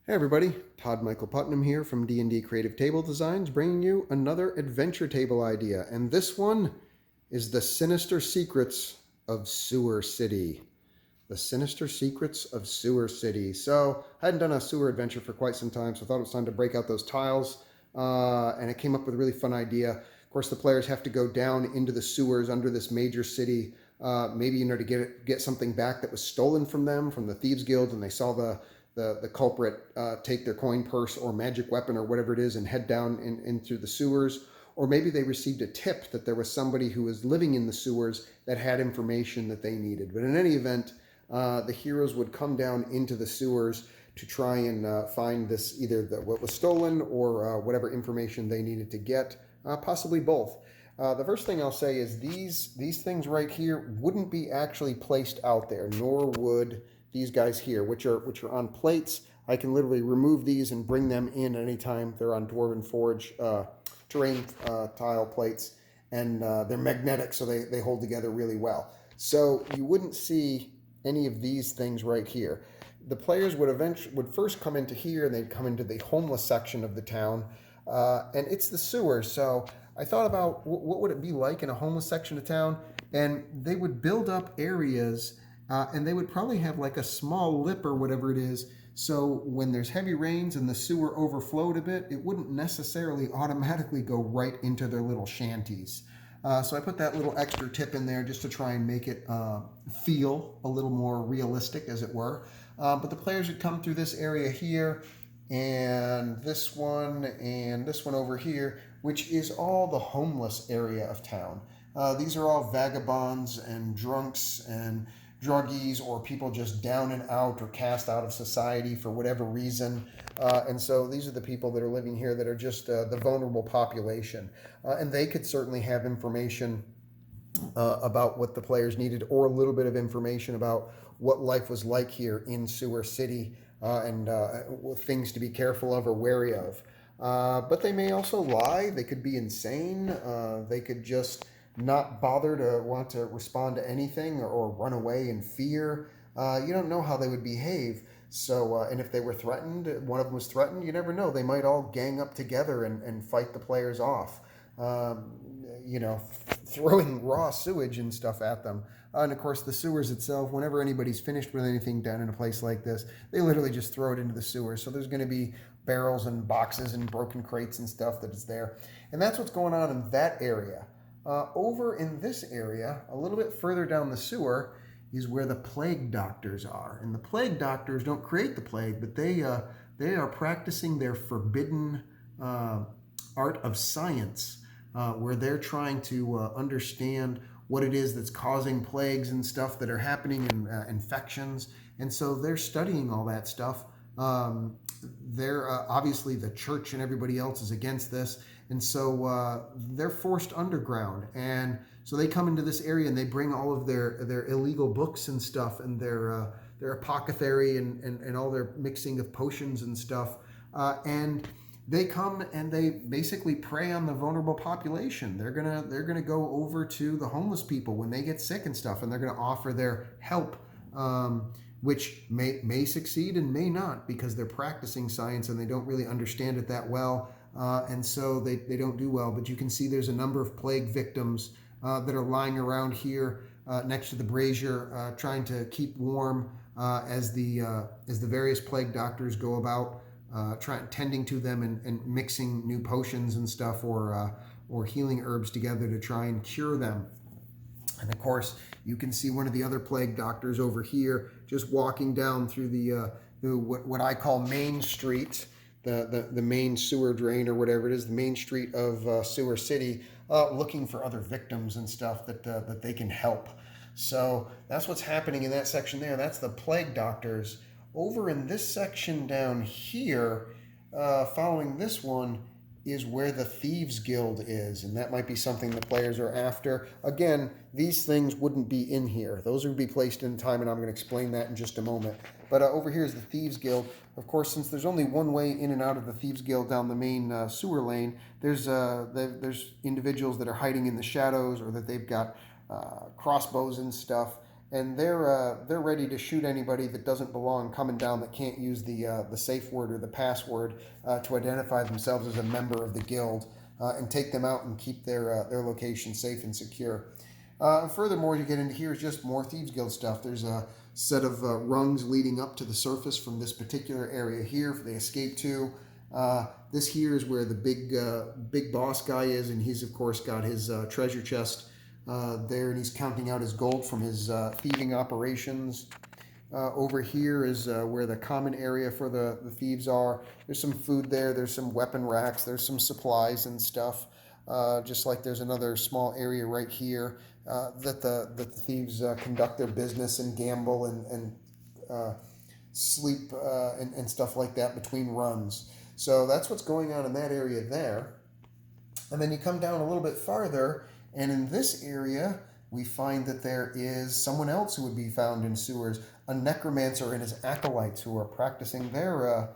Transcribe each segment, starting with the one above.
Hey everybody, Todd Michael Putnam here from D&D Creative Table Designs, bringing you another adventure table idea. And this one is the Sinister Secrets of Sewer City. The Sinister Secrets of Sewer City. So I hadn't done a sewer adventure for quite some time, so I thought it was time to break out those tiles. And I came up with a really fun idea. Of course, the players have to go down into the sewers under this major city, maybe to get something back that was stolen from them from the Thieves Guild, and they saw the culprit take their coin purse or magic weapon or whatever it is and head down into the sewers. Or maybe they received a tip that there was somebody who was living in the sewers that had information that they needed. But in any event, the heroes would come down into the sewers to try and find this, either what was stolen or whatever information they needed to get, possibly both. The first thing I'll say is these things right here wouldn't be actually placed out there, nor would these guys here, which are on plates. I can literally remove these and bring them in anytime they're on Dwarven Forge terrain tile plates, and they're magnetic, so they hold together really well. So you wouldn't see any of these things right here. The players would first come into here, and they'd come into the homeless section of the town, and it's the sewers. So I thought about what would it be like in a homeless section of town, and they would build up areas, and they would probably have like a small lip or whatever it is. So when there's heavy rains and the sewer overflowed a bit, it wouldn't necessarily automatically go right into their little shanties. So I put that little extra tip in there just to try and make it feel a little more realistic, as it were. But the players would come through this area here, and this one over here, which is all the homeless area of town. These are all vagabonds and drunks and druggies, or people just down and out or cast out of society for whatever reason. And so these are the people that are living here that are just the vulnerable population. And they could certainly have information about what the players needed, or a little bit of information about what life was like here in Sewer City, and things to be careful of or wary of. But they may also lie. They could be insane. They could just not bother to want to respond to anything, or run away in fear. You don't know how they would behave. So, and if they were threatened, one of them was threatened, you never know. They might all gang up together and fight the players off, throwing raw sewage and stuff at them. And of course, the sewers itself, whenever anybody's finished with anything down in a place like this, they literally just throw it into the sewers. So there's going to be barrels and boxes and broken crates and stuff that is there. And that's what's going on in that area. Over in this area, a little bit further down the sewer, is where the plague doctors are. And the plague doctors don't create the plague, but they are practicing their forbidden art of science, where they're trying to understand what it is that's causing plagues and stuff that are happening, and infections. And so they're studying all that stuff. They're obviously, the church and everybody else is against this, and so they're forced underground. And so they come into this area and they bring all of their illegal books and stuff, and their apothecary and all their mixing of potions and stuff, and they come and they basically prey on the vulnerable population. They're gonna go over to the homeless people when they get sick and stuff, and they're gonna offer their help, which may succeed and may not, because they're practicing science and they don't really understand it that well, and so they don't do well. But you can see there's a number of plague victims that are lying around here next to the brazier, trying to keep warm, as the various plague doctors go about tending to them and mixing new potions and stuff, or healing herbs together to try and cure them. And of course, you can see one of the other plague doctors over here just walking down through the what I call Main Street, the main sewer drain, or whatever it is, the main street of Sewer City, looking for other victims and stuff that they can help. So that's what's happening in that section there. That's the plague doctors. Over in this section down here, following this one, is where the Thieves Guild is, and that might be something the players are after. Again, these things wouldn't be in here. Those would be placed in time, and I'm going to explain that in just a moment. But over here is the Thieves Guild. Of course, since there's only one way in and out of the Thieves Guild down the main sewer lane, there's individuals that are hiding in the shadows, or that they've got crossbows and stuff. and they're ready to shoot anybody that doesn't belong coming down, that can't use the safe word or the password to identify themselves as a member of the guild, and take them out and keep their location safe and secure. Furthermore, you get into here is just more Thieves Guild stuff. There's a set of rungs leading up to the surface from this particular area here for the escape to. This here is where the big boss guy is, and he's of course got his treasure chest there, and he's counting out his gold from his thieving operations. Over here is where the common area for the thieves are. There's some food there. There's some weapon racks. There's some supplies and stuff. Just like there's another small area right here that the thieves conduct their business and gamble and sleep and stuff like that between runs. So that's what's going on in that area there. And then you come down a little bit farther, and in this area, we find that there is someone else who would be found in sewers, a necromancer and his acolytes who are practicing their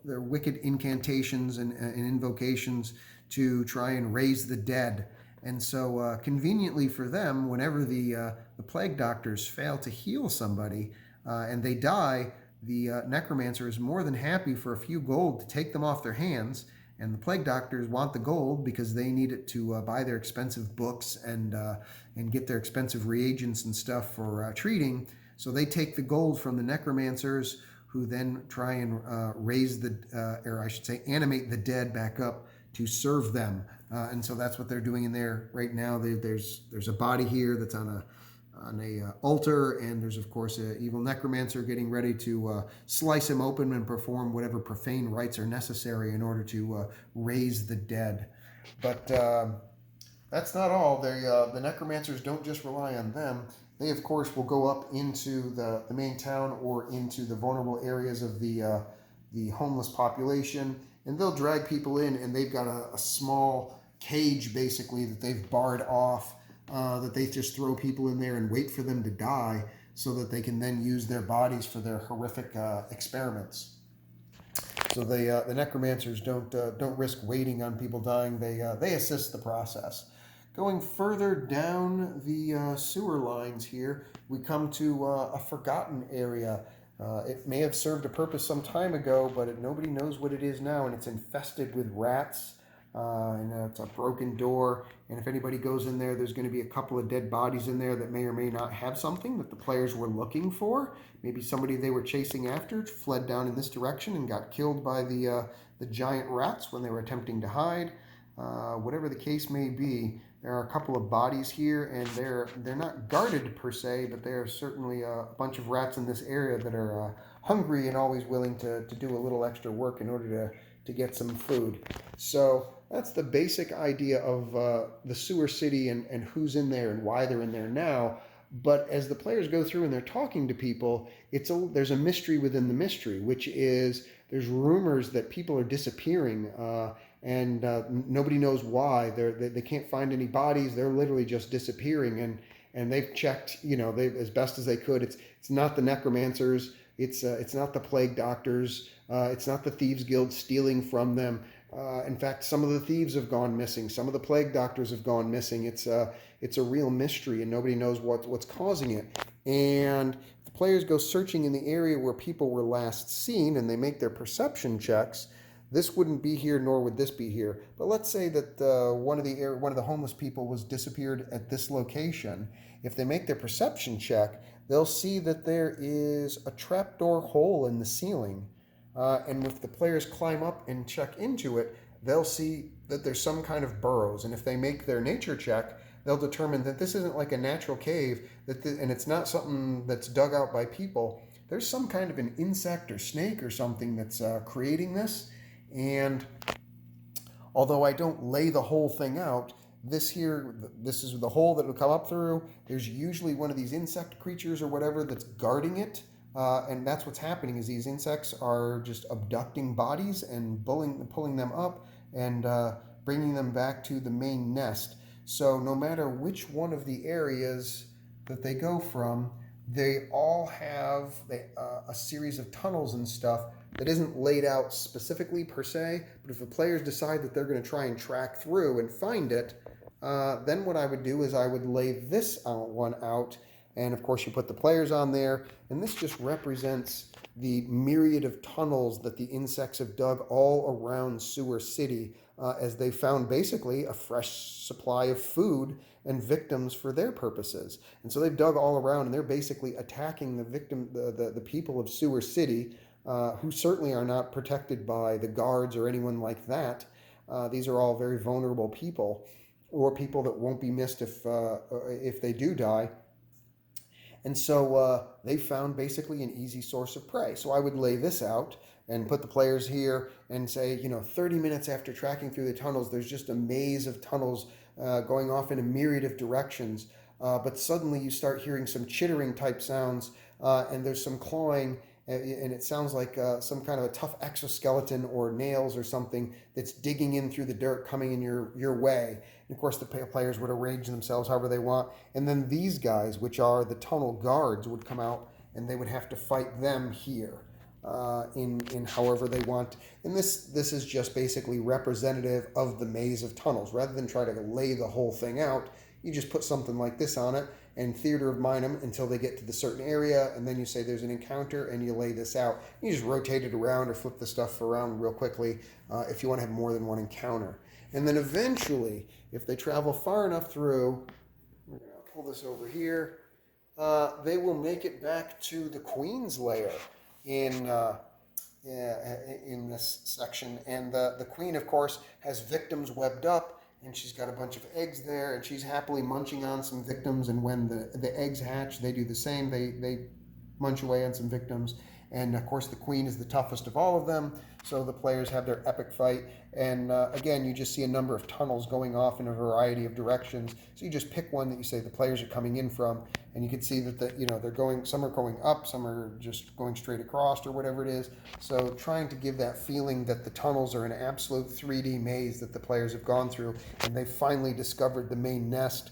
wicked incantations and invocations to try and raise the dead. And so, conveniently for them, whenever the plague doctors fail to heal somebody and they die, the necromancer is more than happy for a few gold to take them off their hands. And the plague doctors want the gold because they need it to buy their expensive books and get their expensive reagents and stuff for treating. So they take the gold from the necromancers, who then try and raise or I should say, animate the dead back up to serve them. And so that's what they're doing in there right now. There's a body here that's on a altar, and there's of course an evil necromancer getting ready to slice him open and perform whatever profane rites are necessary in order to raise the dead. But that's not all. The necromancers don't just rely on them. They of course will go up into the main town or into the vulnerable areas of the homeless population, and they'll drag people in, and they've got a small cage basically that they've barred off, that they just throw people in there and wait for them to die so that they can then use their bodies for their horrific experiments. So the necromancers don't risk waiting on people dying. They assist the process. Going further down the sewer lines here, we come to a forgotten area. It may have served a purpose some time ago, but nobody knows what it is now, and it's infested with rats. And it's a broken door, and if anybody goes in there, there's going to be a couple of dead bodies in there that may or may not have something that the players were looking for. Maybe somebody they were chasing after fled down in this direction and got killed by the giant rats when they were attempting to hide. Whatever the case may be, there are a couple of bodies here, and they're not guarded per se, but there are certainly a bunch of rats in this area that are hungry and always willing to do a little extra work in order to get some food. So that's the basic idea of the sewer city and who's in there and why they're in there now. But as the players go through and they're talking to people, there's a mystery within the mystery, which is there's rumors that people are disappearing, and nobody knows why. They can't find any bodies. They're literally just disappearing, and they've checked, they as best as they could. It's not the necromancers. It's not the plague doctors. It's not the Thieves Guild stealing from them. In fact, some of the thieves have gone missing. Some of the plague doctors have gone missing. It's a real mystery, and nobody knows what's causing it. And the players go searching in the area where people were last seen, and they make their perception checks. This wouldn't be here, nor would this be here. But let's say that one of the homeless people was disappeared at this location. If they make their perception check, they'll see that there is a trapdoor hole in the ceiling. And if the players climb up and check into it, they'll see that there's some kind of burrows. And if they make their nature check, they'll determine that this isn't like a natural cave, and it's not something that's dug out by people. There's some kind of an insect or snake or something that's creating this. And although I don't lay the whole thing out, this is the hole that will come up through. There's usually one of these insect creatures or whatever that's guarding it. And that's what's happening, is these insects are just abducting bodies and pulling them up and bringing them back to the main nest. So no matter which one of the areas that they go from, they all have a series of tunnels and stuff that isn't laid out specifically per se, but if the players decide that they're going to try and track through and find it, then what I would do is I would lay this one out And of course, you put the players on there, and this just represents the myriad of tunnels that the insects have dug all around Sewer City, as they found basically a fresh supply of food and victims for their purposes. And so they've dug all around, and they're basically attacking the people of Sewer City, who certainly are not protected by the guards or anyone like that. These are all very vulnerable people, or people that won't be missed if they do die. And so they found basically an easy source of prey. So I would lay this out and put the players here and say, 30 minutes after tracking through the tunnels, there's just a maze of tunnels going off in a myriad of directions. But suddenly you start hearing some chittering type sounds, and there's some clawing, and it sounds like some kind of a tough exoskeleton or nails or something that's digging in through the dirt coming in your way. And of course, the players would arrange themselves however they want. And then these guys, which are the tunnel guards, would come out and they would have to fight them here in however they want. And this is just basically representative of the maze of tunnels. Rather than try to lay the whole thing out, you just put something like this on it and theater of mind them until they get to the certain area, and then you say there's an encounter and you lay this out. You just rotate it around or flip the stuff around real quickly if you want to have more than one encounter. And then eventually, if they travel far enough through, we're going to pull this over here, they will make it back to the Queen's lair in this section. And the Queen, of course, has victims webbed up, and she's got a bunch of eggs there, and she's happily munching on some victims. And when the eggs hatch, they do the same. They munch away on some victims. And of course, the Queen is the toughest of all of them. So the players have their epic fight. And again, you just see a number of tunnels going off in a variety of directions. So you just pick one that you say the players are coming in from, and you can see that they're going. Some are going up, some are just going straight across, or whatever it is. So trying to give that feeling that the tunnels are an absolute 3D maze that the players have gone through, and they've finally discovered the main nest,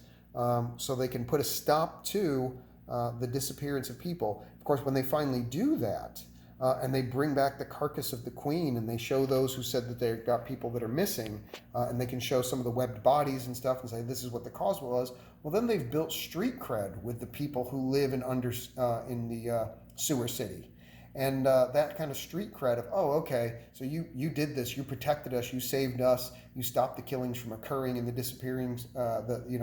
so they can put a stop to the disappearance of people. Of course, when they finally do that, and they bring back the carcass of the Queen, and they show those who said that they've got people that are missing, and they can show some of the webbed bodies and stuff and say this is what the cause was. Well, then they've built street cred with the people who live in the Sewer City. And that kind of street cred of, oh, okay, so you did this, you protected us, you saved us, you stopped the killings from occurring and the disappearings,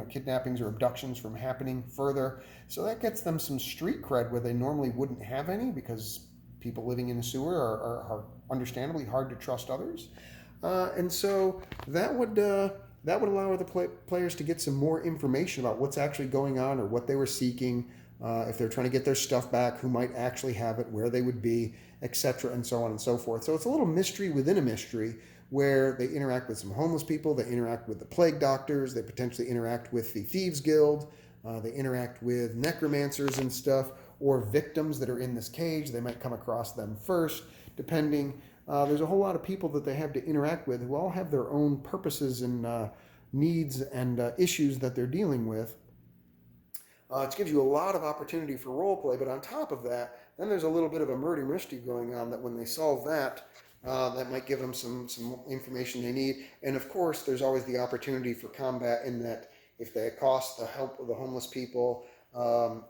kidnappings or abductions from happening further. So that gets them some street cred where they normally wouldn't have any, because people living in the sewer are understandably hard to trust others. And so that would allow the players to get some more information about what's actually going on, or what they were seeking, if they're trying to get their stuff back, who might actually have it, where they would be, etc., and so on and so forth. So it's a little mystery within a mystery, where they interact with some homeless people, they interact with the plague doctors, they potentially interact with the Thieves Guild, they interact with necromancers and stuff, or victims that are in this cage. They might come across them first, depending. There's a whole lot of people that they have to interact with who all have their own purposes and needs and issues that they're dealing with. It gives you a lot of opportunity for role play, but on top of that, then there's a little bit of a murder mystery going on that when they solve that, that might give them some information they need. And of course, there's always the opportunity for combat in that if they cost the help of the homeless people,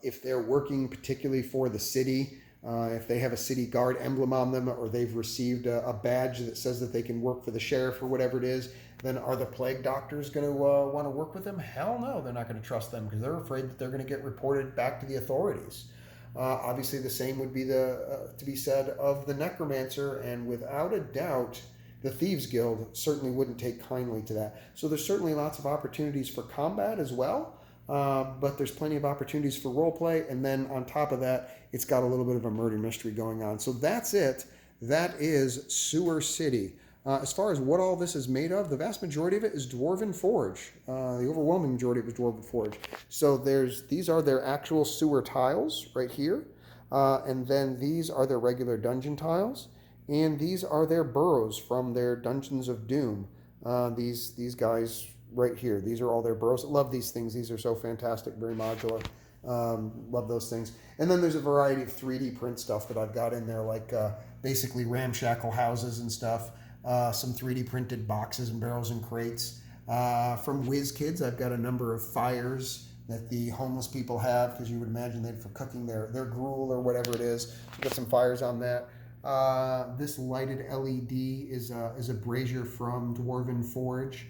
if they're working particularly for the city, if they have a city guard emblem on them, or they've received a badge that says that they can work for the sheriff or whatever it is, then are the plague doctors going to want to work with them? Hell no, they're not going to trust them, because they're afraid that they're going to get reported back to the authorities. Obviously, the same would be to be said of the necromancer, and without a doubt, the Thieves Guild certainly wouldn't take kindly to that. So there's certainly lots of opportunities for combat as well. But there's plenty of opportunities for role play, and then on top of that, it's got a little bit of a murder mystery going on. So that's it. That is Sewer City. As far as what all this is made of, the vast majority of it is Dwarven Forge. The overwhelming majority of it is Dwarven Forge. So these are their actual sewer tiles right here, and then these are their regular dungeon tiles, and these are their burrows from their Dungeons of Doom. These guys right here. These are all their burrows. Love these things. These are so fantastic, very modular. Love those things. And then there's a variety of 3D print stuff that I've got in there, like basically ramshackle houses and stuff, some 3D printed boxes and barrels and crates. From WizKids, I've got a number of fires that the homeless people have, because you would imagine they'd for cooking their gruel or whatever it is. So got some fires on that. This lighted LED is a brazier from Dwarven Forge.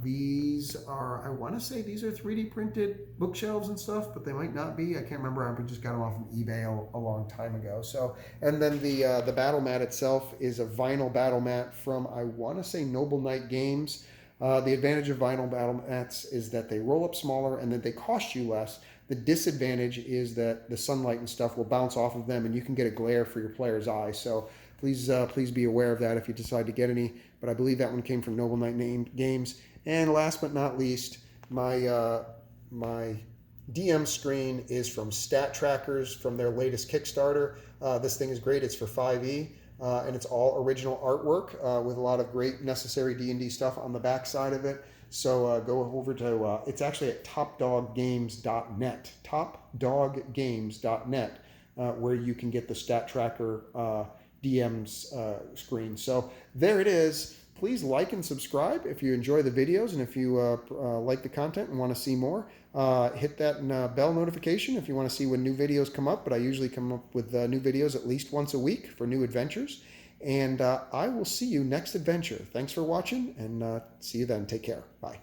These are, I want to say these are 3D printed bookshelves and stuff, but they might not be. I can't remember. I just got them off of eBay a long time ago. So, and then the battle mat itself is a vinyl battle mat from, I want to say, Noble Knight Games. The advantage of vinyl battle mats is that they roll up smaller and that they cost you less. The disadvantage is that the sunlight and stuff will bounce off of them and you can get a glare for your player's eye. So please be aware of that if you decide to get any. But I believe that one came from Noble Knight Games. And last but not least, my DM screen is from Stat Trackers from their latest Kickstarter. This thing is great. It's for 5e. And it's all original artwork with a lot of great necessary D&D stuff on the back side of it. So go over to, it's actually at topdoggames.net, topdoggames.net, where you can get the Stat Tracker DM's screen. So there it is. Please like and subscribe if you enjoy the videos, and if you like the content and want to see more. Hit that bell notification if you want to see when new videos come up, but I usually come up with new videos at least once a week for new adventures. And I will see you next adventure. Thanks for watching, and see you then. Take care. Bye.